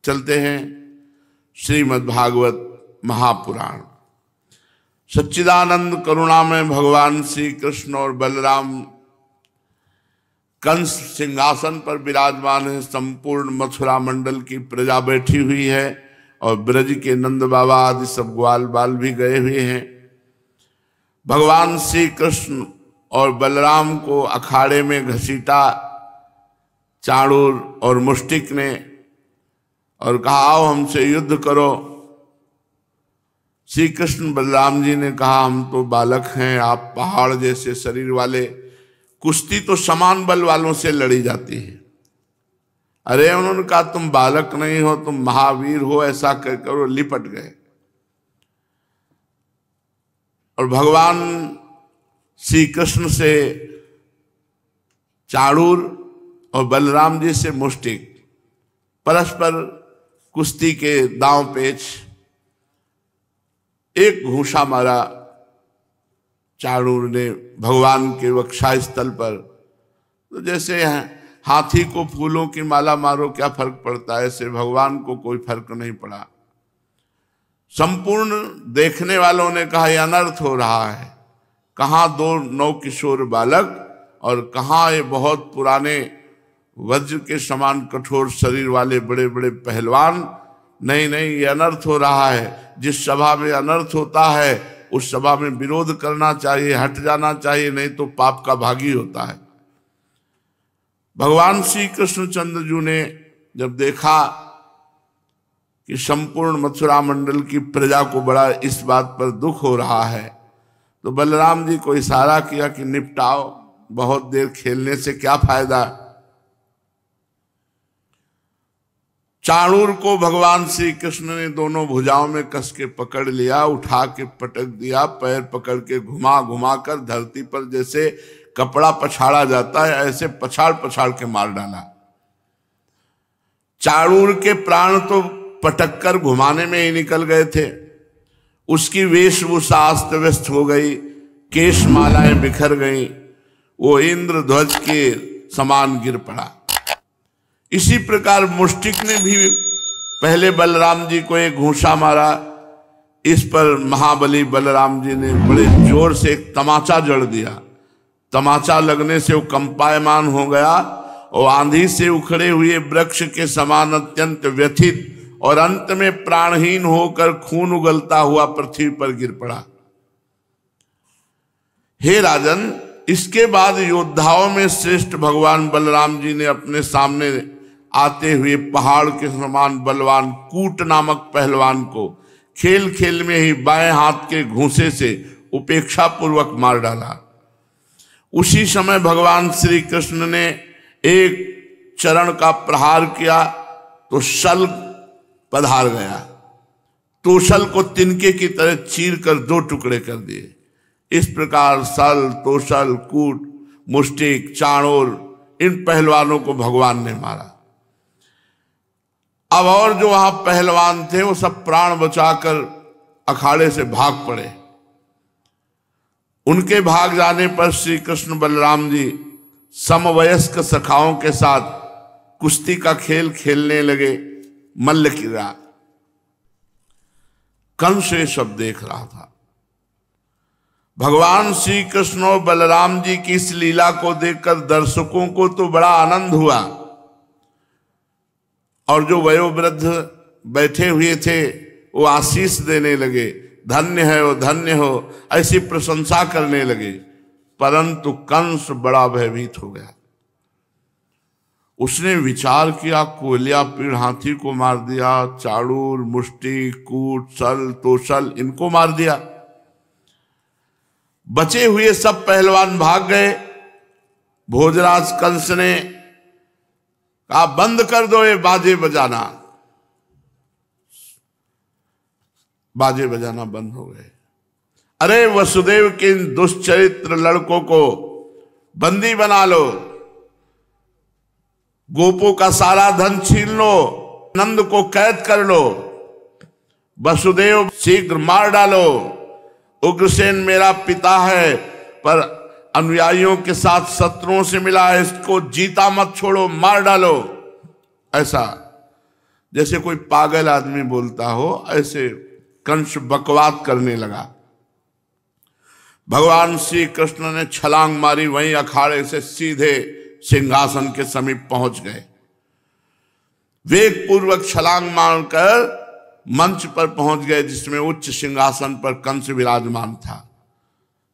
चलते हैं श्रीमद् भागवत महापुराण। सच्चिदानंद करुणामय भगवान श्री कृष्ण और बलराम कंस सिंहासन पर विराजमान है। संपूर्ण मथुरा मंडल की प्रजा बैठी हुई है और ब्रज के नंद बाबा आदि सब ग्वाल बाल भी गए हुए हैं। भगवान श्री कृष्ण और बलराम को अखाड़े में घसीटा चाणूर और मुष्टिक ने और कहा आओ हमसे युद्ध करो। श्री कृष्ण बलराम जी ने कहा हम तो बालक हैं, आप पहाड़ जैसे शरीर वाले, कुश्ती तो समान बल वालों से लड़ी जाती है। अरे उन्होंने कहा तुम बालक नहीं हो, तुम महावीर हो, ऐसा कहकर वो लिपट गए। और भगवान श्री कृष्ण से चाणूर और बलराम जी से मुष्टिक परस्पर कुश्ती के दांव पेच, एक घूंसा मारा चाणूर ने भगवान के वक्षस्थल पर। तो जैसे हाथी को फूलों की माला मारो क्या फर्क पड़ता है, ऐसे भगवान को कोई फर्क नहीं पड़ा। संपूर्ण देखने वालों ने कहा यह अनर्थ हो रहा है, कहाँ दो नौ किशोर बालक और कहाँ ये बहुत पुराने वज्र के समान कठोर शरीर वाले बड़े बड़े पहलवान। नहीं नहीं, ये अनर्थ हो रहा है। जिस सभा में अनर्थ होता है उस सभा में विरोध करना चाहिए, हट जाना चाहिए, नहीं तो पाप का भागी होता है। भगवान श्री कृष्णचंद्र जी ने जब देखा कि संपूर्ण मथुरा मंडल की प्रजा को बड़ा इस बात पर दुख हो रहा है, तो बलराम जी को इशारा किया कि निपटाओ, बहुत देर खेलने से क्या फायदा। चाणूर को भगवान श्री कृष्ण ने दोनों भुजाओं में कस के पकड़ लिया, उठा के पटक दिया, पैर पकड़ के घुमा घुमा कर धरती पर जैसे कपड़ा पछाड़ा जाता है ऐसे पछाड़ पछाड़ के मार डाला। चाणूर के प्राण तो पटक कर घुमाने में ही निकल गए थे, उसकी वेशभूषा अस्त व्यस्त हो गई, केश मालाएं बिखर गई, वो इंद्रध्वज के समान गिर पड़ा। इसी प्रकार मुष्टिक ने भी पहले बलराम जी को एक घूंसा मारा। इस पर महाबली बलराम जी ने बड़े जोर से एक तमाचा जड़ दिया। तमाचा लगने से वो कंपायमान हो गया और आंधी से उखड़े हुए वृक्ष के समान अत्यंत व्यथित और अंत में प्राणहीन होकर खून उगलता हुआ पृथ्वी पर गिर पड़ा। हे राजन, इसके बाद योद्धाओं में श्रेष्ठ भगवान बलराम जी ने अपने सामने आते हुए पहाड़ के समान बलवान कूट नामक पहलवान को खेल खेल में ही बाएं हाथ के घूंसे से उपेक्षा पूर्वक मार डाला। उसी समय भगवान श्री कृष्ण ने एक चरण का प्रहार किया तो शल पधार गया। तो शल को तिनके की तरह चीर कर दो टुकड़े कर दिए। इस प्रकार सल, तोशल, कूट, मुष्टिक, चाणूर इन पहलवानों को भगवान ने मारा। अब और जो वहां पहलवान थे वो सब प्राण बचाकर अखाड़े से भाग पड़े। उनके भाग जाने पर श्री कृष्ण बलराम जी समवयस्क सखाओं के साथ कुश्ती का खेल खेलने लगे। मल्ल क्रीड़ा। कंस ये सब देख रहा था। भगवान श्री कृष्ण और बलराम जी की इस लीला को देखकर दर्शकों को तो बड़ा आनंद हुआ और जो वयोवृद्ध बैठे हुए थे वो आशीष देने लगे, धन्य है वो, धन्य हो, ऐसी प्रशंसा करने लगे। परंतु कंस बड़ा भयभीत हो गया। उसने विचार किया, कोलिया पीड़ हाथी को मार दिया, चाणूर, मुष्टि, कूट, सल, तोशल इनको मार दिया। बचे हुए सब पहलवान भाग गए। भोजराज कंस ने कहा बंद कर दो ये बाजे बजाना। बाजे बजाना बंद हो गए। अरे वसुदेव के इन दुष्चरित्र लड़कों को बंदी बना लो, गोपों का सारा धन छीन लो, नंद को कैद कर लो, वसुदेव शीघ्र मार डालो। उग्रसेन मेरा पिता है पर अनुयायियों के साथ शत्रुओं से मिला है, इसको जीता मत छोड़ो, मार डालो। ऐसा जैसे कोई पागल आदमी बोलता हो, ऐसे कंस बकवाद करने लगा। भगवान श्री कृष्ण ने छलांग मारी, वहीं अखाड़े से सीधे सिंहासन के समीप पहुंच गए। वेग पूर्वक छलांग मारकर मंच पर पहुंच गए, जिसमें उच्च सिंहासन पर कंस विराजमान था।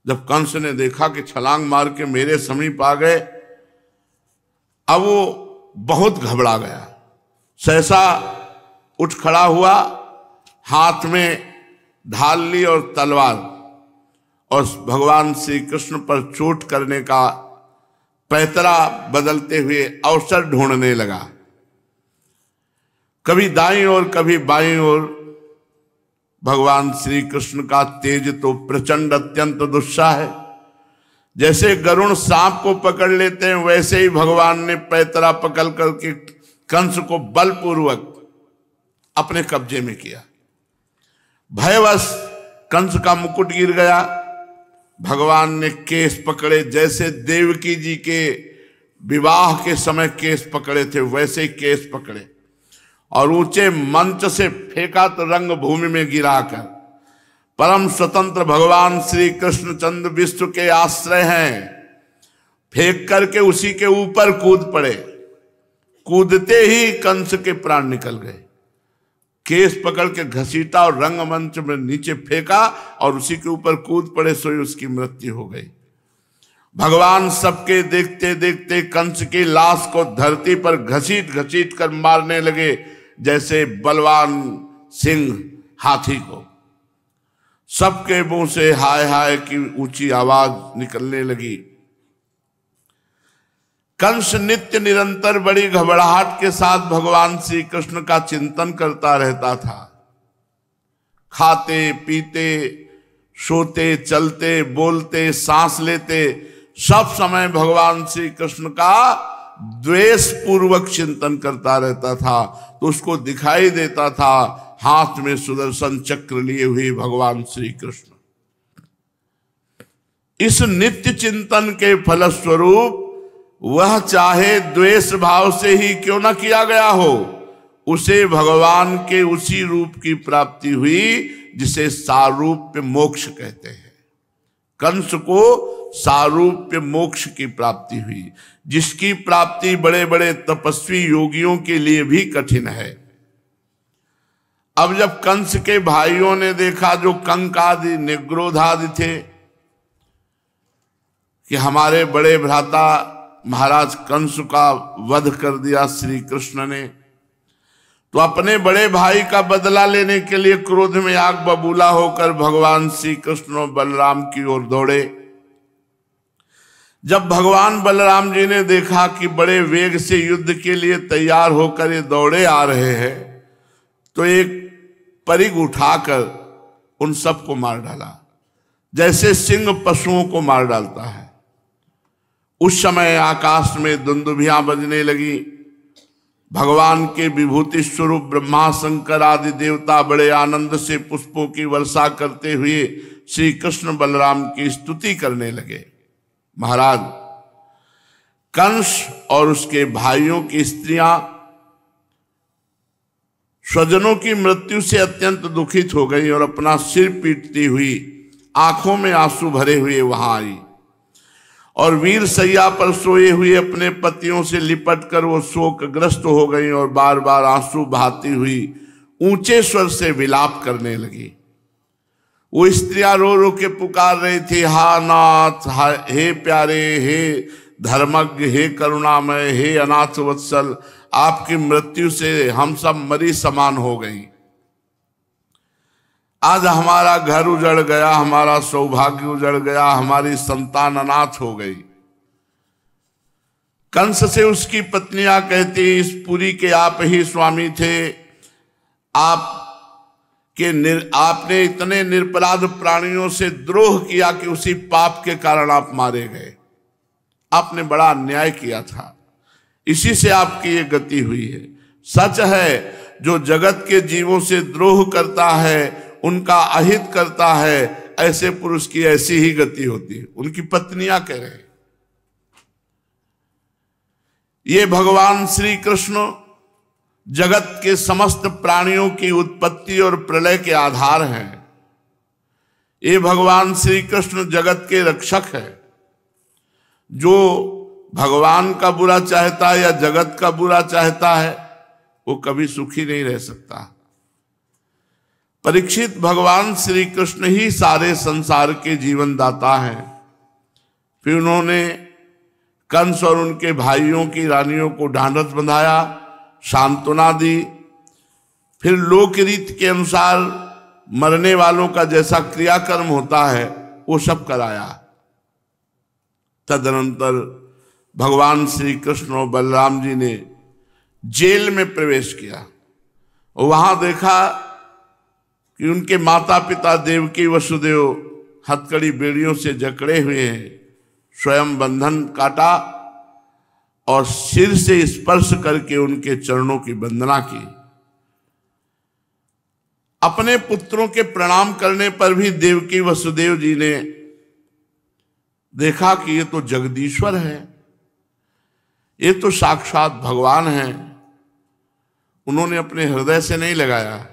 जब कंस ने देखा कि छलांग मार के मेरे समीप आ गए, अब वो बहुत घबरा गया। सहसा उठ खड़ा हुआ, हाथ में ढाल ली और तलवार, और भगवान श्री कृष्ण पर चोट करने का पैतरा बदलते हुए अवसर ढूंढने लगा। कभी दाईं ओर कभी बाईं ओर। भगवान श्री कृष्ण का तेज तो प्रचंड अत्यंत दुस्साह है। जैसे गरुण सांप को पकड़ लेते हैं, वैसे ही भगवान ने पैतरा पकड़ करके कंस को बलपूर्वक अपने कब्जे में किया। भयवश कंस का मुकुट गिर गया। भगवान ने केस पकड़े, जैसे देवकी जी के विवाह के समय केस पकड़े थे, वैसे ही केस पकड़े और ऊंचे मंच से फेंका तो रंग भूमि में गिराकर। परम स्वतंत्र भगवान श्री कृष्णचंद्र विश्व के आश्रय हैं, फेंक करके उसी के ऊपर कूद पड़े। कूदते ही कंस के प्राण निकल गए। केस पकड़ के घसीटा और रंगमंच में नीचे फेंका और उसी के ऊपर कूद पड़े, सोई उसकी मृत्यु हो गई। भगवान सबके देखते देखते कंस की लाश को धरती पर घसीट घसीट कर मारने लगे, जैसे बलवान सिंह हाथी को। सबके मुंह से हाय हाय की ऊंची आवाज निकलने लगी। कंस नित्य निरंतर बड़ी घबराहट के साथ भगवान श्री कृष्ण का चिंतन करता रहता था। खाते पीते, सोते, चलते, बोलते, सांस लेते, सब समय भगवान श्री कृष्ण का द्वेष पूर्वक चिंतन करता रहता था। तो उसको दिखाई देता था हाथ में सुदर्शन चक्र लिए हुए भगवान श्री कृष्ण। इस नित्य चिंतन के फलस्वरूप वह चाहे द्वेष भाव से ही क्यों न किया गया हो, उसे भगवान के उसी रूप की प्राप्ति हुई जिसे सारूप्य मोक्ष कहते हैं। कंस को सारूप्य मोक्ष की प्राप्ति हुई, जिसकी प्राप्ति बड़े बड़े तपस्वी योगियों के लिए भी कठिन है। अब जब कंस के भाइयों ने देखा, जो कंकादि निग्रोधादि थे, कि हमारे बड़े भ्राता महाराज कंस का वध कर दिया श्री कृष्ण ने, तो अपने बड़े भाई का बदला लेने के लिए क्रोध में आग बबूला होकर भगवान श्री कृष्ण और बलराम की ओर दौड़े। जब भगवान बलराम जी ने देखा कि बड़े वेग से युद्ध के लिए तैयार होकर ये दौड़े आ रहे हैं, तो एक परिग उठाकर उन सबको मार डाला, जैसे सिंह पशुओं को मार डालता है। उस समय आकाश में दुंदुभियां बजने लगी। भगवान के विभूति स्वरूप ब्रह्मा शंकर आदि देवता बड़े आनंद से पुष्पों की वर्षा करते हुए श्री कृष्ण बलराम की स्तुति करने लगे। महाराज, कंस और उसके भाइयों की स्त्रियां स्वजनों की मृत्यु से अत्यंत दुखित हो गई और अपना सिर पीटती हुई, आंखों में आंसू भरे हुए वहां आई, और वीर सैया पर सोए हुए अपने पतियों से लिपट कर वो शोकग्रस्त हो गई और बार बार आंसू बहाती हुई ऊंचे स्वर से विलाप करने लगी। वो स्त्रियां रो रो के पुकार रही थी, हा नाथ, हे प्यारे, हे धर्मज्ञ, हे करुणामय, हे अनाथ वत्सल, आपकी मृत्यु से हम सब मरी समान हो गई। आज हमारा घर उजड़ गया, हमारा सौभाग्य उजड़ गया, हमारी संतान अनाथ हो गई। कंस से उसकी पत्नियां कहती, इस पुरी के आप ही स्वामी थे, आपने इतने निरपराध प्राणियों से द्रोह किया कि उसी पाप के कारण आप मारे गए। आपने बड़ा अन्याय किया था, इसी से आपकी ये गति हुई है। सच है, जो जगत के जीवों से द्रोह करता है, उनका अहित करता है, ऐसे पुरुष की ऐसी ही गति होती है। उनकी पत्नियां कह रहे, ये भगवान श्री कृष्ण जगत के समस्त प्राणियों की उत्पत्ति और प्रलय के आधार हैं। ये भगवान श्री कृष्ण जगत के रक्षक है। जो भगवान का बुरा चाहता है या जगत का बुरा चाहता है वो कभी सुखी नहीं रह सकता। परीक्षित, भगवान श्री कृष्ण ही सारे संसार के जीवन दाता हैं। फिर उन्होंने कंस और उनके भाइयों की रानियों को ढांढस बंधाया, सांत्वना दी। फिर लोक रीत के अनुसार मरने वालों का जैसा क्रियाकर्म होता है वो सब कराया। तदनंतर भगवान श्री कृष्ण और बलराम जी ने जेल में प्रवेश किया और वहां देखा कि उनके माता पिता देवकी वसुदेव हथकड़ी बेड़ियों से जकड़े हुए हैं। स्वयं बंधन काटा और सिर से स्पर्श करके उनके चरणों की वंदना की। अपने पुत्रों के प्रणाम करने पर भी देवकी वसुदेव जी ने देखा कि ये तो जगदीश्वर है, ये तो साक्षात भगवान है। उन्होंने अपने हृदय से नहीं लगाया।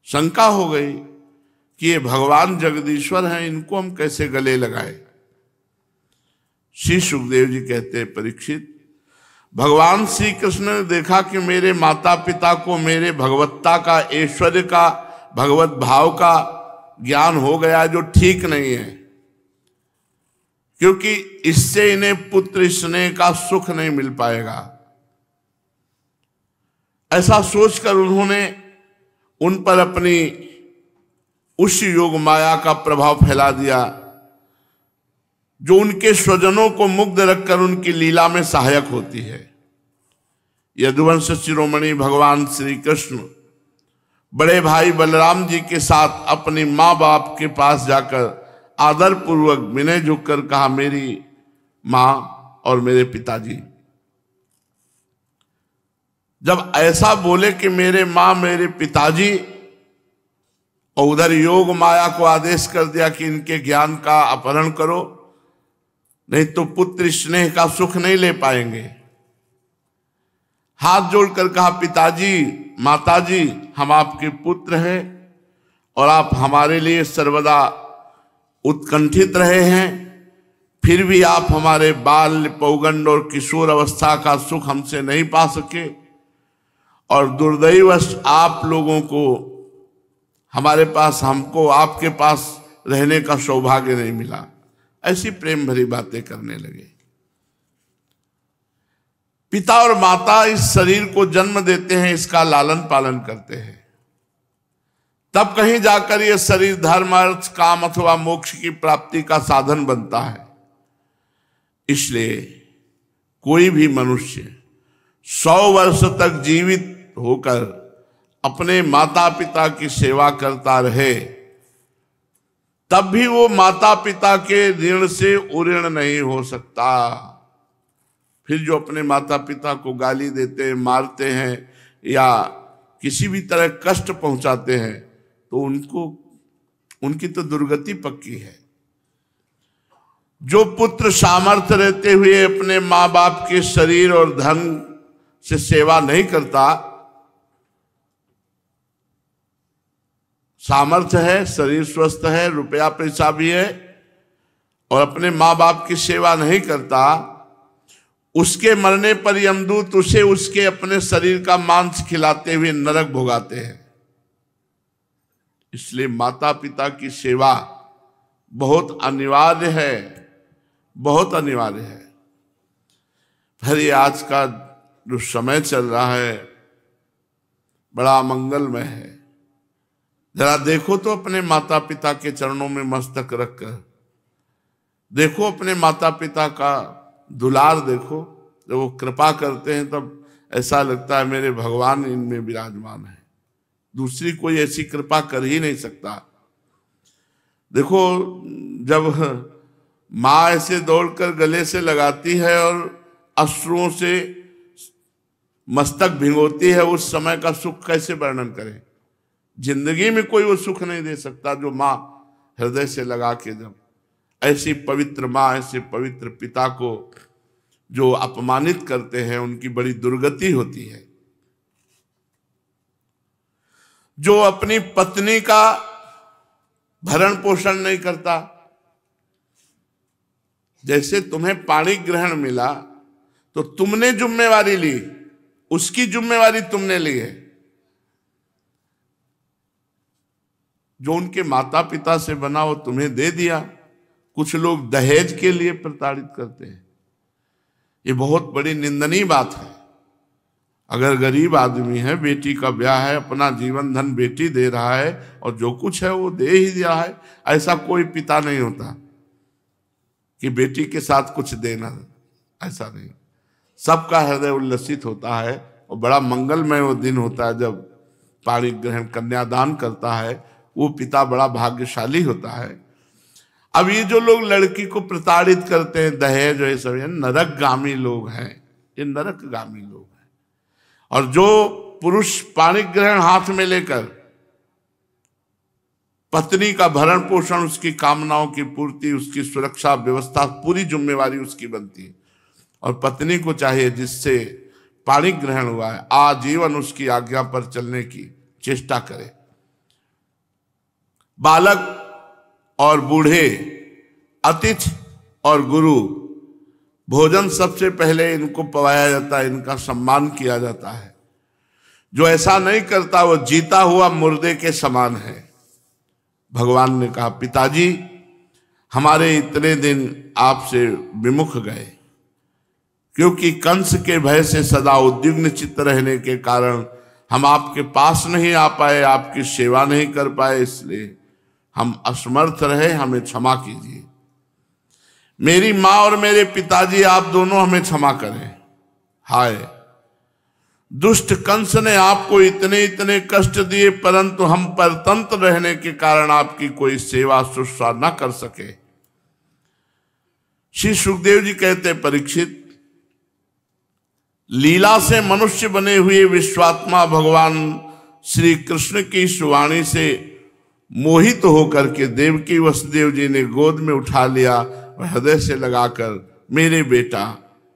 शंका हो गई कि ये भगवान जगदीश्वर हैं, इनको हम कैसे गले लगाए। श्री सुखदेव जी कहते हैं, परीक्षित, भगवान श्री कृष्ण ने देखा कि मेरे माता पिता को मेरे भगवत्ता का, ऐश्वर्य का, भगवत भाव का ज्ञान हो गया, जो ठीक नहीं है, क्योंकि इससे इन्हें पुत्र स्नेह का सुख नहीं मिल पाएगा। ऐसा सोचकर उन्होंने उन पर अपनी उस योग माया का प्रभाव फैला दिया जो उनके स्वजनों को मुग्ध रखकर उनकी लीला में सहायक होती है। यदुवंश शिरोमणि भगवान श्री कृष्ण बड़े भाई बलराम जी के साथ अपनी माँ बाप के पास जाकर आदर पूर्वक विनय झुककर कहा, मेरी माँ और मेरे पिताजी। जब ऐसा बोले कि मेरे माँ मेरे पिताजी, और उधर योग माया को आदेश कर दिया कि इनके ज्ञान का अपहरण करो, नहीं तो पुत्र स्नेह का सुख नहीं ले पाएंगे। हाथ जोड़कर कहा, पिताजी माताजी, हम आपके पुत्र हैं और आप हमारे लिए सर्वदा उत्कंठित रहे हैं, फिर भी आप हमारे बाल्य, पौगंड और किशोर अवस्था का सुख हमसे नहीं पा सके, और दुर्दैवश आप लोगों को हमारे पास, हमको आपके पास रहने का सौभाग्य नहीं मिला। ऐसी प्रेम भरी बातें करने लगे। पिता और माता इस शरीर को जन्म देते हैं, इसका लालन पालन करते हैं, तब कहीं जाकर यह शरीर धर्म, अर्थ, काम अथवा मोक्ष की प्राप्ति का साधन बनता है। इसलिए कोई भी मनुष्य 100 वर्ष तक जीवित होकर अपने माता पिता की सेवा करता रहे, तब भी वो माता पिता के ऋण से उऋण नहीं हो सकता। फिर जो अपने माता पिता को गाली देते हैं, मारते हैं या किसी भी तरह कष्ट पहुंचाते हैं, तो उनकी तो दुर्गति पक्की है। जो पुत्र सामर्थ्य रहते हुए अपने माँ बाप के शरीर और धन से सेवा नहीं करता, सामर्थ्य है, शरीर स्वस्थ है, रुपया पैसा भी है, और अपने माँ बाप की सेवा नहीं करता, उसके मरने पर यमदूत उसे उसके अपने शरीर का मांस खिलाते हुए नरक भोगाते हैं। इसलिए माता पिता की सेवा बहुत अनिवार्य है, बहुत अनिवार्य है। फिर ये आज का जो समय चल रहा है बड़ा मंगलमय है। जरा देखो तो अपने माता पिता के चरणों में मस्तक रखकर देखो, अपने माता पिता का दुलार देखो। जब वो कृपा करते हैं तब ऐसा लगता है मेरे भगवान इनमें विराजमान है, दूसरी कोई ऐसी कृपा कर ही नहीं सकता। देखो, जब माँ ऐसे दौड़कर गले से लगाती है और अश्रुओं से मस्तक भिगोती है, उस समय का सुख कैसे वर्णन करें। जिंदगी में कोई वो सुख नहीं दे सकता जो माँ हृदय से लगा के, जब ऐसी पवित्र माँ, ऐसे पवित्र पिता को जो अपमानित करते हैं, उनकी बड़ी दुर्गति होती है। जो अपनी पत्नी का भरण पोषण नहीं करता। जैसे तुम्हें पाणी ग्रहण मिला तो तुमने जिम्मेवारी ली, उसकी जिम्मेवारी तुमने ली है। जो उनके माता पिता से बना वो तुम्हें दे दिया। कुछ लोग दहेज के लिए प्रताड़ित करते हैं, ये बहुत बड़ी निंदनीय बात है। अगर गरीब आदमी है, बेटी का ब्याह है, अपना जीवन धन बेटी दे रहा है और जो कुछ है वो दे ही दिया है, ऐसा कोई पिता नहीं होता कि बेटी के साथ कुछ देना, ऐसा नहीं। सबका हृदय उल्लसित होता है और बड़ा मंगलमय वो दिन होता है जब पाणी ग्रहण कन्यादान करता है, वो पिता बड़ा भाग्यशाली होता है। अब ये जो लोग लड़की को प्रताड़ित करते हैं, दहेज, ये सब नरकगामी लोग हैं, ये नरकगामी लोग हैं। और जो पुरुष पाणी ग्रहण हाथ में लेकर पत्नी का भरण पोषण, उसकी कामनाओं की पूर्ति, उसकी सुरक्षा व्यवस्था, पूरी जिम्मेवारी उसकी बनती है। और पत्नी को चाहिए जिससे पाणी ग्रहण हुआ है आजीवन उसकी आज्ञा पर चलने की चेष्टा करे। बालक और बूढ़े, अतिथि और गुरु, भोजन सबसे पहले इनको पवाया जाता है, इनका सम्मान किया जाता है। जो ऐसा नहीं करता वो जीता हुआ मुर्दे के समान है। भगवान ने कहा, पिताजी हमारे इतने दिन आपसे विमुख गए, क्योंकि कंस के भय से सदा उद्विग्न चित्त रहने के कारण हम आपके पास नहीं आ पाए, आपकी सेवा नहीं कर पाए, इसलिए हम असमर्थ रहे, हमें क्षमा कीजिए। मेरी माँ और मेरे पिताजी, आप दोनों हमें क्षमा करें। हाय, दुष्ट कंस ने आपको इतने इतने कष्ट दिए, परंतु हम परतंत्र रहने के कारण आपकी कोई सेवा शुश्रूषा न कर सके। श्री सुखदेव जी कहते, परीक्षित, लीला से मनुष्य बने हुए विश्वात्मा भगवान श्री कृष्ण की इस वाणी से मोहित होकर के देवकी वसुदेव जी ने गोद में उठा लिया और हृदय से लगाकर मेरे बेटा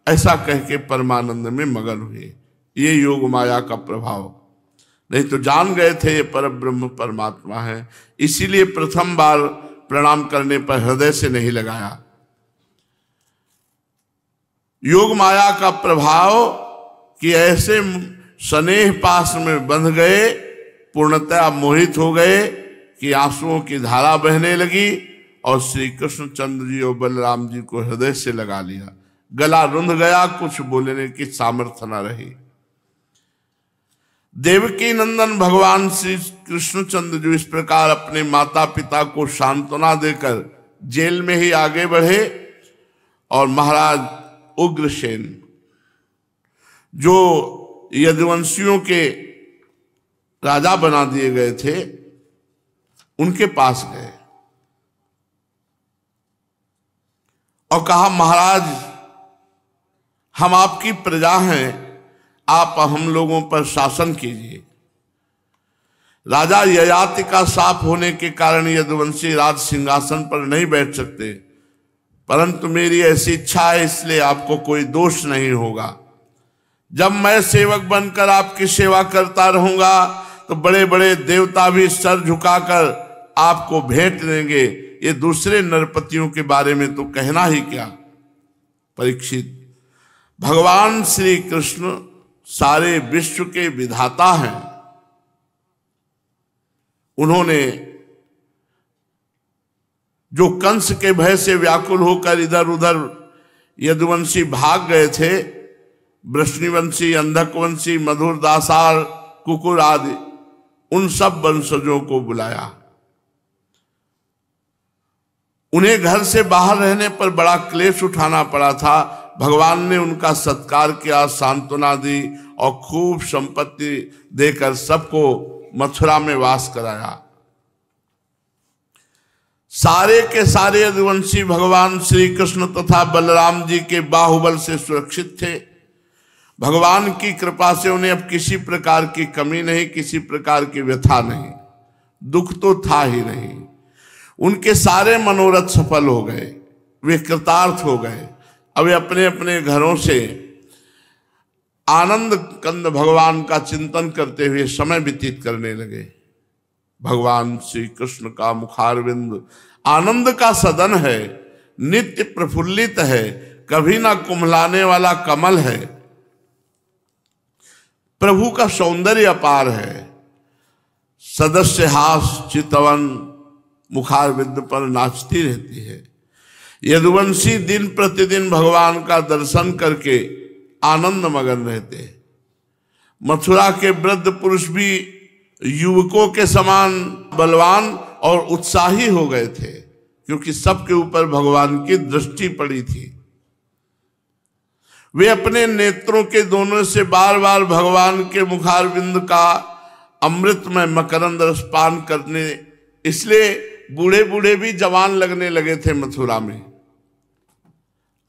ऐसा कह के परमानंद में मगन हुए। ये योग माया का प्रभाव, नहीं तो जान गए थे ये परब्रह्म परमात्मा है, इसीलिए प्रथम बार प्रणाम करने पर हृदय से नहीं लगाया। योग माया का प्रभाव कि ऐसे स्नेह पास में बंध गए, पूर्णतः मोहित हो गए कि आंसुओं की धारा बहने लगी और श्री कृष्ण चंद्र जी और बलराम जी को हृदय से लगा लिया। गला रुंध गया, कुछ बोलने की सामर्थ्य न रही। देवकी नंदन भगवान श्री कृष्णचंद्र जी इस प्रकार अपने माता पिता को सांत्वना देकर जेल में ही आगे बढ़े और महाराज उग्रसेन, जो यदुवंशियों के राजा बना दिए गए थे, उनके पास गए और कहा, महाराज हम आपकी प्रजा हैं, आप हम लोगों पर शासन कीजिए। राजा ययाति का शाप होने के कारण यदुवंशी राज सिंहासन पर नहीं बैठ सकते, परंतु मेरी ऐसी इच्छा है, इसलिए आपको कोई दोष नहीं होगा। जब मैं सेवक बनकर आपकी सेवा करता रहूंगा तो बड़े बड़े देवता भी सर झुकाकर आपको भेंट देंगे। ये दूसरे नरपतियों के बारे में तो कहना ही क्या। परीक्षित, भगवान श्री कृष्ण सारे विश्व के विधाता हैं। उन्होंने जो कंस के भय से व्याकुल होकर इधर उधर यदुवंशी भाग गए थे, वृष्णिवंशी, अंधकवंशी, मधुर, दासार, कुकुर आदि, उन सब वंशजों को बुलाया। उन्हें घर से बाहर रहने पर बड़ा क्लेश उठाना पड़ा था। भगवान ने उनका सत्कार किया, सांत्वना दी और खूब संपत्ति देकर सबको मथुरा में वास कराया। सारे के सारे यदुवंशी भगवान श्री कृष्ण तथा बलराम जी के बाहुबल से सुरक्षित थे। भगवान की कृपा से उन्हें अब किसी प्रकार की कमी नहीं, किसी प्रकार की व्यथा नहीं, दुख तो था ही नहीं। उनके सारे मनोरथ सफल हो गए, वे कृतार्थ हो गए। अब वे अपने अपने घरों से आनंद कंद भगवान का चिंतन करते हुए समय व्यतीत करने लगे। भगवान श्री कृष्ण का मुखारविंद आनंद का सदन है, नित्य प्रफुल्लित है, कभी ना कुम्हलाने वाला कमल है। प्रभु का सौंदर्य अपार है। सदस्य हास चितवन मुखारविंद पर नाचती रहती है। यदुवंशी दिन प्रतिदिन भगवान का दर्शन करके आनंद मगन रहते हैं। मथुरा के वृद्ध पुरुष भी युवकों के समान बलवान और उत्साही हो गए थे, क्योंकि सबके ऊपर भगवान की दृष्टि पड़ी थी। वे अपने नेत्रों के दोनों से बार बार भगवान के मुखारविंद का अमृतमय मकरंद रसपान करने, इसलिए बूढ़े बूढ़े भी जवान लगने लगे थे मथुरा में।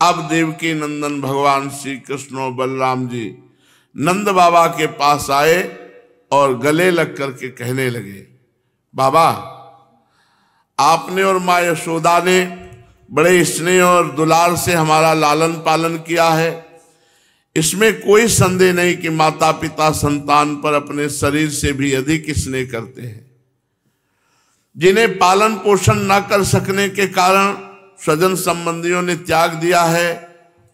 अब देवकी नंदन भगवान श्री कृष्ण और बलराम जी नंद बाबा के पास आए और गले लग करके कहने लगे, बाबा आपने और माँ यशोदा ने बड़े स्नेह और दुलार से हमारा लालन पालन किया है। इसमें कोई संदेह नहीं कि माता पिता संतान पर अपने शरीर से भी अधिक स्नेह करते हैं। जिन्हें पालन पोषण न कर सकने के कारण स्वजन संबंधियों ने त्याग दिया है,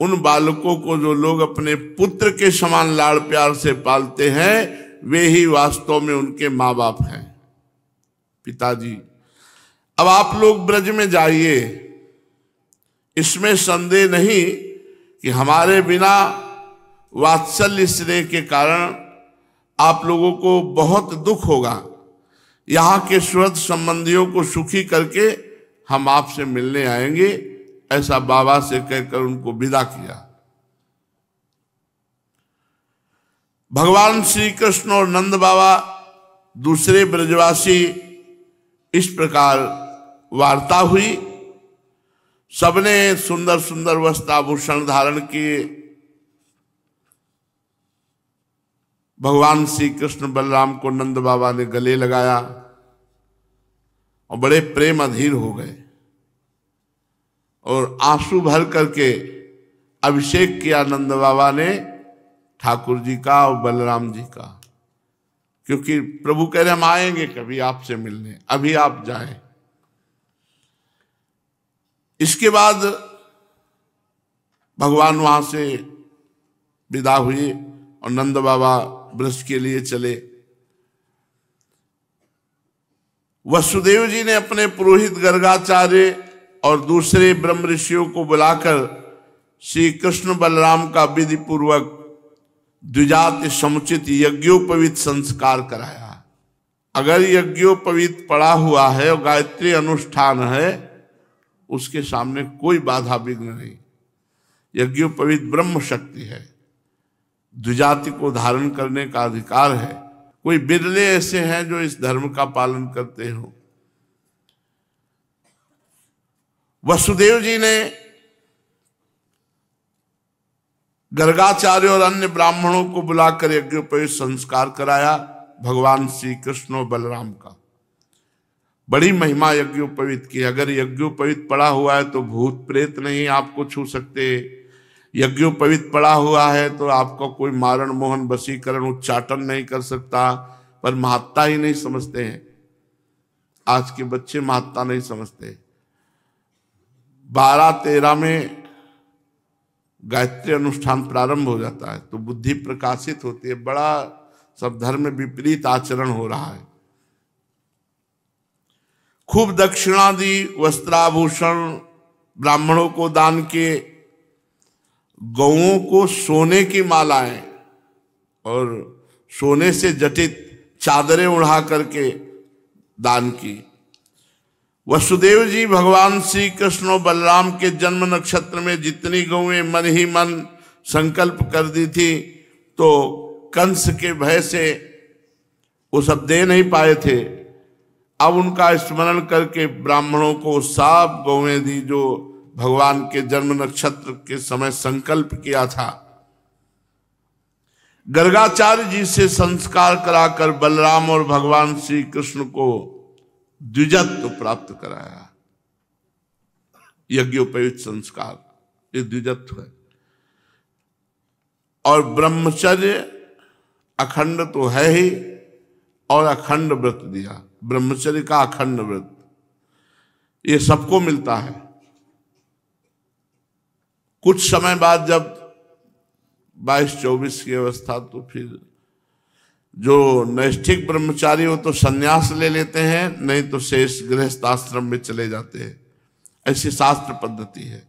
उन बालकों को जो लोग अपने पुत्र के समान लाड़ प्यार से पालते हैं, वे ही वास्तव में उनके माँ बाप हैं। पिताजी, अब आप लोग ब्रज में जाइए। इसमें संदेह नहीं कि हमारे बिना वात्सल्य स्नेह के कारण आप लोगों को बहुत दुख होगा। यहाँ के सुहृद संबंधियों को सुखी करके हम आपसे मिलने आएंगे, ऐसा बाबा से कहकर उनको विदा किया। भगवान श्री कृष्ण और नंद बाबा दूसरे ब्रजवासी, इस प्रकार वार्ता हुई। सबने सुंदर सुंदर वस्त्र आभूषण धारण किए। भगवान श्री कृष्ण बलराम को नंद बाबा ने गले लगाया और बड़े प्रेम अधीर हो गए और आंसू भर करके अभिषेक किया नंद बाबा ने ठाकुर जी का और बलराम जी का, क्योंकि प्रभु कह रहे हम आएंगे कभी आपसे मिलने, अभी आप जाएं। इसके बाद भगवान वहां से विदा हुए और नंद बाबा ब्रज के लिए चले। वसुदेव जी ने अपने पुरोहित गर्गाचार्य और दूसरे ब्रह्म ऋषियों को बुलाकर श्री कृष्ण बलराम का विधि पूर्वक द्विजाति समुचित यज्ञोपवीत संस्कार कराया। अगर यज्ञोपवीत पड़ा हुआ है और गायत्री अनुष्ठान है, उसके सामने कोई बाधा विघ्न नहीं। यज्ञोपवीत ब्रह्म शक्ति है, द्विजाति को धारण करने का अधिकार है। कोई बिरले ऐसे हैं जो इस धर्म का पालन करते हो। वसुदेव जी ने गर्गाचार्य और अन्य ब्राह्मणों को बुलाकर यज्ञोपवीत संस्कार कराया भगवान श्री कृष्ण और बलराम का। बड़ी महिमा यज्ञोपवीत की। अगर यज्ञोपवीत पड़ा हुआ है तो भूत प्रेत नहीं आपको छू सकते। यज्ञोपवीत पड़ा हुआ है तो आपका कोई मारण मोहन वशीकरण उच्चाटन नहीं कर सकता। पर महत्ता ही नहीं समझते हैं, आज के बच्चे महत्ता नहीं समझते। 12-13 में गायत्री अनुष्ठान प्रारंभ हो जाता है तो बुद्धि प्रकाशित होती है। बड़ा सब धर्म में विपरीत आचरण हो रहा है। खूब दक्षिणा दी, वस्त्राभूषण ब्राह्मणों को दान किए, गौओं को सोने की मालाएं और सोने से जटित चादरें उड़ा करके दान की। वसुदेव जी भगवान श्री कृष्ण और बलराम के जन्म नक्षत्र में जितनी गौएं मन ही मन संकल्प कर दी थी, तो कंस के भय से वो सब दे नहीं पाए थे। अब उनका स्मरण करके ब्राह्मणों को सब गौएं दी जो भगवान के जन्म नक्षत्र के समय संकल्प किया था। गर्गाचार्य जी से संस्कार कराकर बलराम और भगवान श्री कृष्ण को द्विजत्व प्राप्त कराया। यज्ञोपवीत संस्कार ये द्विजत्व है। और ब्रह्मचर्य अखंड तो है ही, और अखंड व्रत दिया। ब्रह्मचर्य का अखंड व्रत, ये सबको मिलता है। कुछ समय बाद जब 22-24 की अवस्था, तो फिर जो नैष्ठिक ब्रह्मचारी हो तो संन्यास ले लेते हैं, नहीं तो शेष गृहस्थ आश्रम में चले जाते हैं। ऐसी शास्त्र पद्धति है।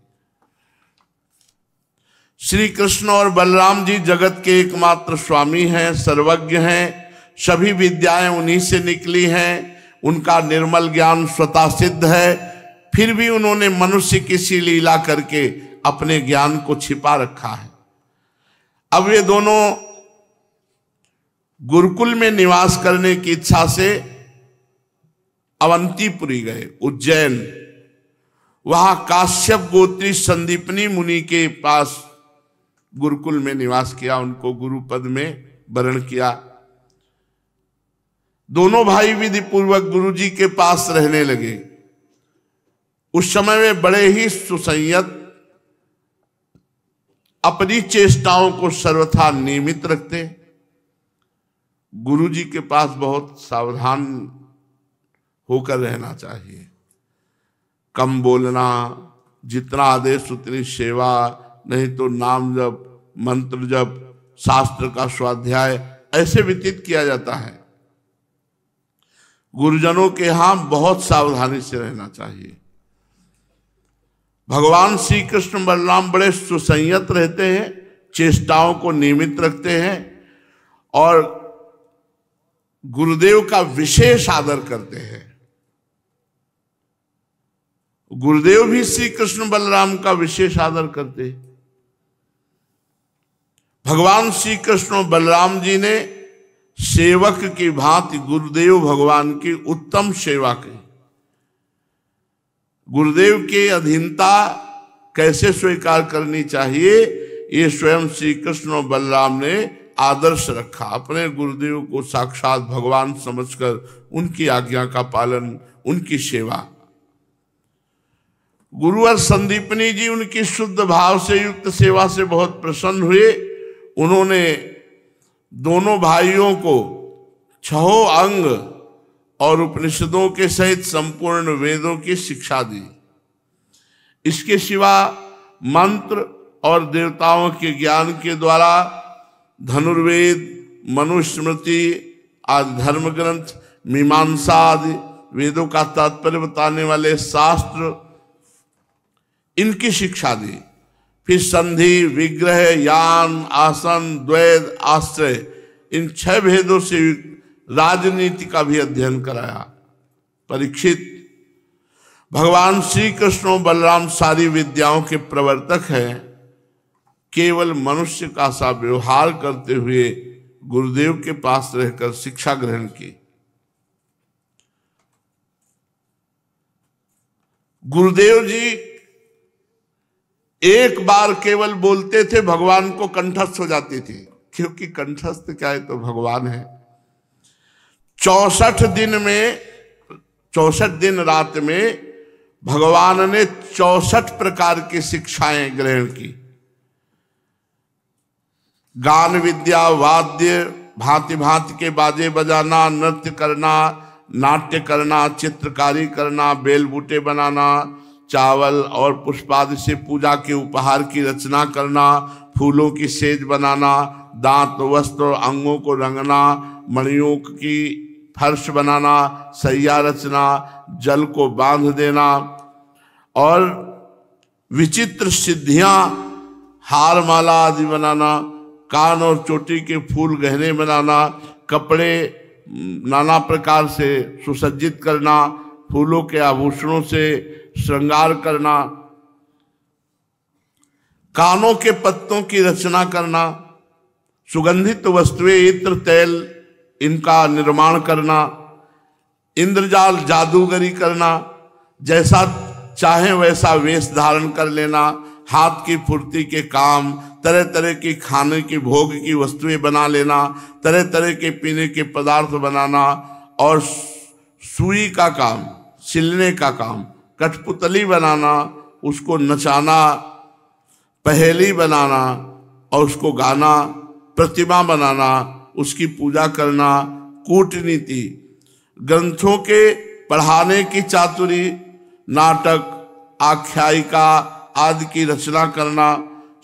श्री कृष्ण और बलराम जी जगत के एकमात्र स्वामी हैं, सर्वज्ञ हैं, सभी विद्याएं उन्हीं से निकली हैं, उनका निर्मल ज्ञान स्वतः सिद्ध है, फिर भी उन्होंने मनुष्य की सी लीला करके अपने ज्ञान को छिपा रखा है। अब ये दोनों गुरुकुल में निवास करने की इच्छा से अवंतीपुरी गए, उज्जैन। वहां काश्यप गोत्री संदीपनी मुनि के पास गुरुकुल में निवास किया, उनको गुरु पद में वरण किया। दोनों भाई विधि पूर्वक गुरु जी के पास रहने लगे। उस समय वे बड़े ही सुसंयत, अपनी चेष्टाओं को सर्वथा नियमित रखते। गुरु जी के पास बहुत सावधान होकर रहना चाहिए। कम बोलना, जितना आदेश उतनी सेवा, नहीं तो नाम जप, मंत्र जप, शास्त्र का स्वाध्याय ऐसे व्यतीत किया जाता है। गुरुजनों के यहां बहुत सावधानी से रहना चाहिए। भगवान श्री कृष्ण बलराम बड़े सुसंयत रहते हैं, चेष्टाओं को नियमित रखते हैं और गुरुदेव का विशेष आदर करते हैं। गुरुदेव भी श्री कृष्ण बलराम का विशेष आदर करते हैं। भगवान श्री कृष्ण बलराम जी ने सेवक की भांति गुरुदेव भगवान की उत्तम सेवा की। गुरुदेव के अधीनता कैसे स्वीकार करनी चाहिए, ये स्वयं श्री कृष्ण और बलराम ने आदर्श रखा। अपने गुरुदेव को साक्षात भगवान समझकर उनकी आज्ञा का पालन, उनकी सेवा। गुरुवर संदीपनी जी उनकी शुद्ध भाव से युक्त सेवा से बहुत प्रसन्न हुए। उन्होंने दोनों भाइयों को 6 अंग और उपनिषदों के सहित संपूर्ण वेदों की शिक्षा दी। इसके सिवा मंत्र और देवताओं के ज्ञान के द्वारा धनुर्वेद, मनुस्मृति आदि धर्म ग्रंथ, मीमांसा आदि वेदों का तात्पर्य बताने वाले शास्त्र, इनकी शिक्षा दी। फिर संधि, विग्रह, यान, आसन, द्वैध, आश्रय, इन 6 भेदों से राजनीति का भी अध्ययन कराया। परीक्षित, भगवान श्री कृष्ण बलराम सारी विद्याओं के प्रवर्तक हैं। केवल मनुष्य का सा व्यवहार करते हुए गुरुदेव के पास रहकर शिक्षा ग्रहण की। गुरुदेव जी एक बार केवल बोलते थे, भगवान को कंठस्थ हो जाती थी, क्योंकि कंठस्थ क्या है तो भगवान है। 64 दिन रात में भगवान ने 64 प्रकार की शिक्षाएं ग्रहण की। गान विद्या, वाद्य, भांति भांति के बाजे बजाना, नृत्य करना, नाट्य करना, चित्रकारी करना, बेल बूटे बनाना, चावल और पुष्पादि से पूजा के उपहार की रचना करना, फूलों की सेज बनाना, दांत, वस्त्र, अंगों को रंगना, मणियों की फर्श बनाना, सैया रचना, जल को बांध देना और विचित्र सिद्धियां, हार माला आदि बनाना, कान और चोटी के फूल गहने बनाना, कपड़े नाना प्रकार से सुसज्जित करना, फूलों के आभूषणों से श्रृंगार करना, कानों के पत्तों की रचना करना, सुगंधित वस्तुएं, इत्र, तेल, इनका निर्माण करना, इंद्रजाल, जादूगरी करना, जैसा चाहे वैसा वेश धारण कर लेना, हाथ की फुर्ती के काम, तरह तरह की खाने की भोग की वस्तुएं बना लेना, तरह तरह के पीने के पदार्थ बनाना और सुई का काम, सिलने का काम, कठपुतली बनाना, उसको नचाना, पहेली बनाना और उसको गाना, प्रतिमा बनाना, उसकी पूजा करना, कूटनीति, ग्रंथों के पढ़ाने की चातुरी, नाटक, आख्यायिका आदि की रचना करना,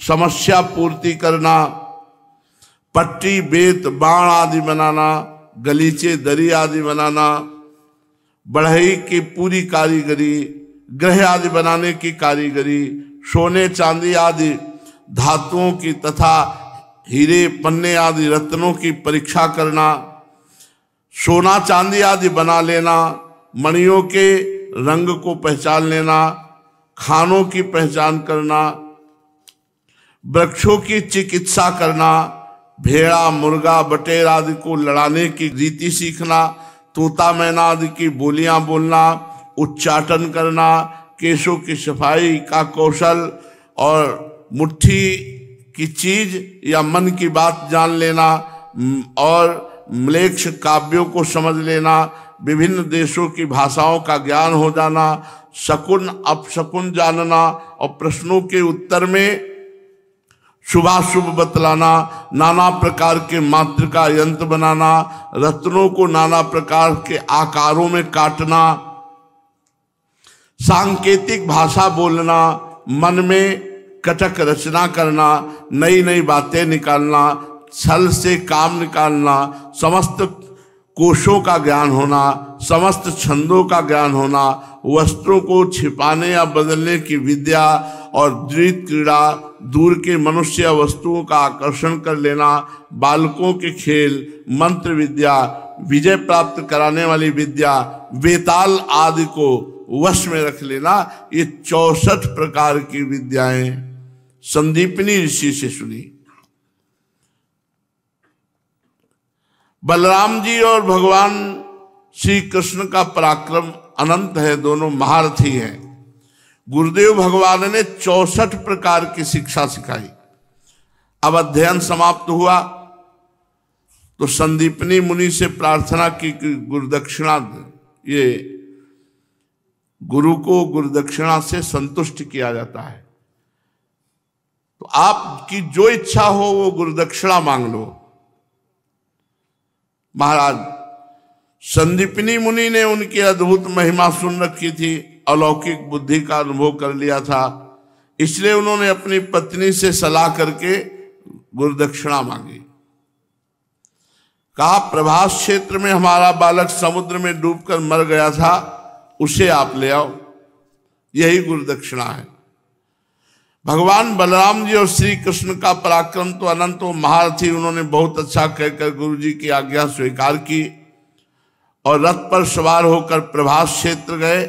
समस्या पूर्ति करना, पट्टी, बेत, बाण आदि बनाना, गलीचे, दरी आदि बनाना, बढ़ई की पूरी कारीगरी, ग्रह आदि बनाने की कारीगरी, सोने चांदी आदि धातुओं की तथा हीरे पन्ने आदि रत्नों की परीक्षा करना, सोना चांदी आदि बना लेना, मणियों के रंग को पहचान लेना, खानों की पहचान करना, वृक्षों की चिकित्सा करना, भेड़ा, मुर्गा, बटेर आदि को लड़ाने की रीति सीखना, तोता मैना आदि की बोलियां बोलना, उच्चाटन करना, केशों की सफाई का कौशल और मुट्ठी की चीज या मन की बात जान लेना और म्लेच्छ काव्यों को समझ लेना, विभिन्न देशों की भाषाओं का ज्ञान हो जाना, शकुन अपशकुन जानना और प्रश्नों के उत्तर में शुभाशुभ बतलाना, नाना प्रकार के मातृका यंत्र बनाना, रत्नों को नाना प्रकार के आकारों में काटना, सांकेतिक भाषा बोलना, मन में कटक रचना करना, नई नई बातें निकालना, छल से काम निकालना, समस्त कोशों का ज्ञान होना, समस्त छंदों का ज्ञान होना, वस्त्रों को छिपाने या बदलने की विद्या और द्वैत क्रीड़ा, दूर के मनुष्य या वस्तुओं का आकर्षण कर लेना, बालकों के खेल, मंत्र विद्या, विजय प्राप्त कराने वाली विद्या, बेताल आदि को वश में रख लेना, ये 64 प्रकार की विद्याएं संदीपनी ऋषि से सुनी। बलराम जी और भगवान श्री कृष्ण का पराक्रम अनंत है, दोनों महारथी हैं। गुरुदेव भगवान ने 64 प्रकार की शिक्षा सिखाई। अब अध्ययन समाप्त हुआ तो संदीपनी मुनि से प्रार्थना की कि गुरुदक्षिणा, ये गुरु को गुरुदक्षिणा से संतुष्ट किया जाता है, तो आपकी जो इच्छा हो वो गुरुदक्षिणा मांग लो। महाराज संदीपनी मुनि ने उनकी अद्भुत महिमा सुन रखी थी, अलौकिक बुद्धि का अनुभव कर लिया था, इसलिए उन्होंने अपनी पत्नी से सलाह करके गुरुदक्षिणा मांगी। कहा, प्रभास क्षेत्र में हमारा बालक समुद्र में डूबकर मर गया था, उसे आप ले आओ, यही गुरुदक्षिणा है। भगवान बलराम जी और श्री कृष्ण का पराक्रम तो अनंत व महारथी, उन्होंने बहुत अच्छा कहकर गुरु जी की आज्ञा स्वीकार की और रथ पर सवार होकर प्रभास क्षेत्र गए।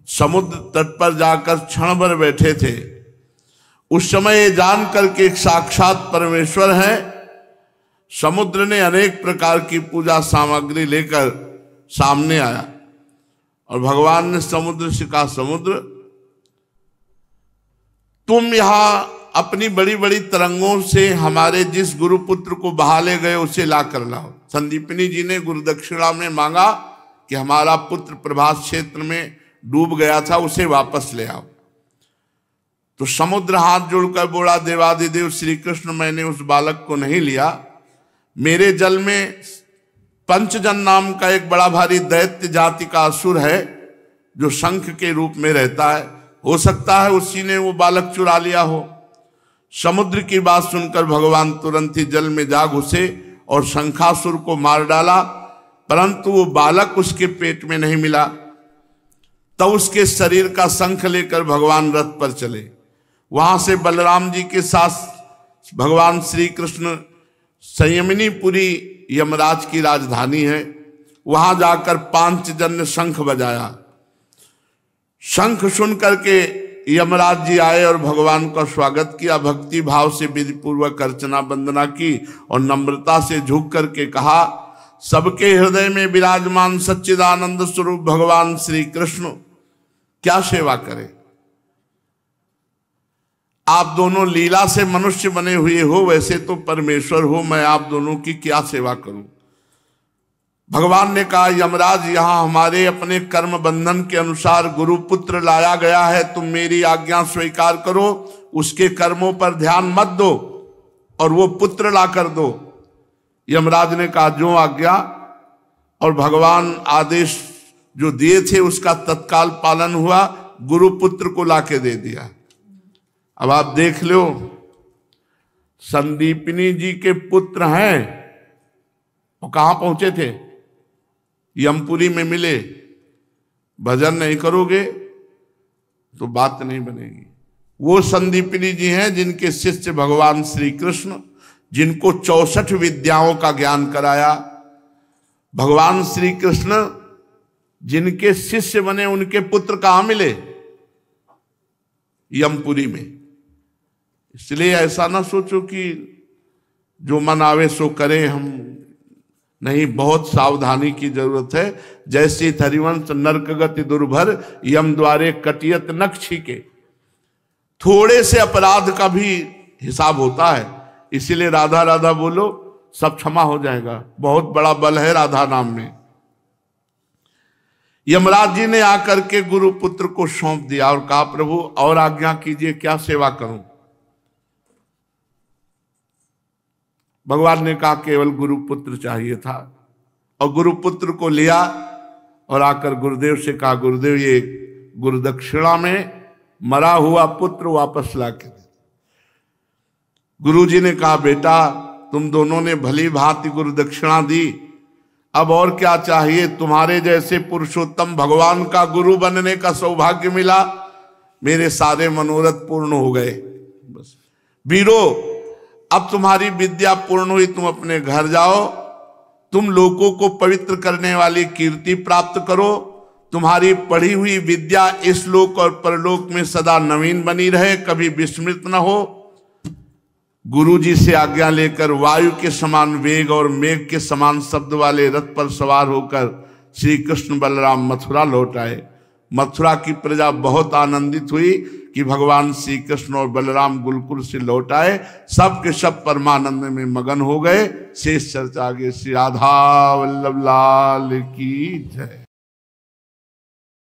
समुद्र तट पर जाकर क्षण भर बैठे थे। उस समय ये जानकर के एक साक्षात परमेश्वर है, समुद्र ने अनेक प्रकार की पूजा सामग्री लेकर सामने आया और भगवान ने समुद्र से कहा, समुद्र तुम यहां अपनी बड़ी बड़ी तरंगों से हमारे जिस गुरुपुत्र को बहा ले गए उसे ला कर लाओ। संदीपनी जी ने गुरुदक्षिणा में मांगा कि हमारा पुत्र प्रभास क्षेत्र में डूब गया था, उसे वापस ले आओ। तो समुद्र हाथ जोड़कर बोला, देवादिदेव श्री कृष्ण, मैंने उस बालक को नहीं लिया, मेरे जल में पंचजन नाम का एक बड़ा भारी दैत्य जाति का असुर है जो शंख के रूप में रहता है, हो सकता है उसी ने वो बालक चुरा लिया हो। समुद्र की बात सुनकर भगवान तुरंत ही जल में जा घुसे और शंखासुर को मार डाला, परंतु वो बालक उसके पेट में नहीं मिला। तब उसके शरीर का शंख लेकर भगवान रथ पर चले। वहां से बलराम जी के साथ भगवान श्री कृष्ण संयमिनीपुरी यमराज की राजधानी है, वहां जाकर पांचजन्य शंख बजाया। शंख सुन करके यमराज जी आए और भगवान का स्वागत किया, भक्ति भाव से विधि पूर्वक अर्चना वंदना की और नम्रता से झुक करके कहा, सबके हृदय में विराजमान सच्चिदानंद स्वरूप भगवान श्री कृष्ण क्या सेवा करें। आप दोनों लीला से मनुष्य बने हुए हो, वैसे तो परमेश्वर हो, मैं आप दोनों की क्या सेवा करूं। भगवान ने कहा, यमराज यहां हमारे अपने कर्म बंधन के अनुसार गुरुपुत्र लाया गया है, तुम मेरी आज्ञा स्वीकार करो, उसके कर्मों पर ध्यान मत दो और वो पुत्र ला कर दो। यमराज ने कहा, जो आज्ञा। और भगवान आदेश जो दिए थे उसका तत्काल पालन हुआ, गुरुपुत्र को लाके दे दिया। अब आप देख लो, संदीपनी जी के पुत्र हैं, वो कहां पहुंचे थे? यमपुरी में मिले। भजन नहीं करोगे तो बात नहीं बनेगी। वो संदीपनी जी हैं जिनके शिष्य भगवान श्री कृष्ण, जिनको 64 विद्याओं का ज्ञान कराया। भगवान श्री कृष्ण जिनके शिष्य बने, उनके पुत्र कहां मिले? यमपुरी में। इसलिए ऐसा ना सोचो कि जो मन आवे सो करें हम, नहीं, बहुत सावधानी की जरूरत है। जैसे हरिवंश नरक गति दुर्भर, यम द्वारे कटियत नख छीके। थोड़े से अपराध का भी हिसाब होता है। इसीलिए राधा राधा बोलो, सब क्षमा हो जाएगा। बहुत बड़ा बल है राधा नाम में। यमराज जी ने आकर के गुरुपुत्र को सौंप दिया और कहा, प्रभु और आज्ञा कीजिए, क्या सेवा करूं? भगवान ने कहा केवल गुरुपुत्र चाहिए था, और गुरुपुत्र को लिया और आकर गुरुदेव से कहा, गुरुदेव ये गुरुदक्षिणा में मरा हुआ पुत्र वापस लाके दे। गुरुजी ने कहा, बेटा तुम दोनों ने भली भांति गुरुदक्षिणा दी, अब और क्या चाहिए? तुम्हारे जैसे पुरुषोत्तम भगवान का गुरु बनने का सौभाग्य मिला, मेरे सारे मनोरथ पूर्ण हो गए। बस वीरो, अब तुम्हारी विद्या पूर्ण हुई, तुम अपने घर जाओ, तुम लोगों को पवित्र करने वाली कीर्ति प्राप्त करो। तुम्हारी पढ़ी हुई विद्या इस लोक और परलोक में सदा नवीन बनी रहे, कभी विस्मृत न हो। गुरुजी से आज्ञा लेकर वायु के समान वेग और मेघ के समान शब्द वाले रथ पर सवार होकर श्री कृष्ण बलराम मथुरा लौट आए। मथुरा की प्रजा बहुत आनंदित हुई कि भगवान श्री कृष्ण और बलराम गुरुकुल से लौट आए। सब के सब परमानंद में मगन हो गए। शेष चर्चा आगे। श्री राधा वल्लभ लाल की जय।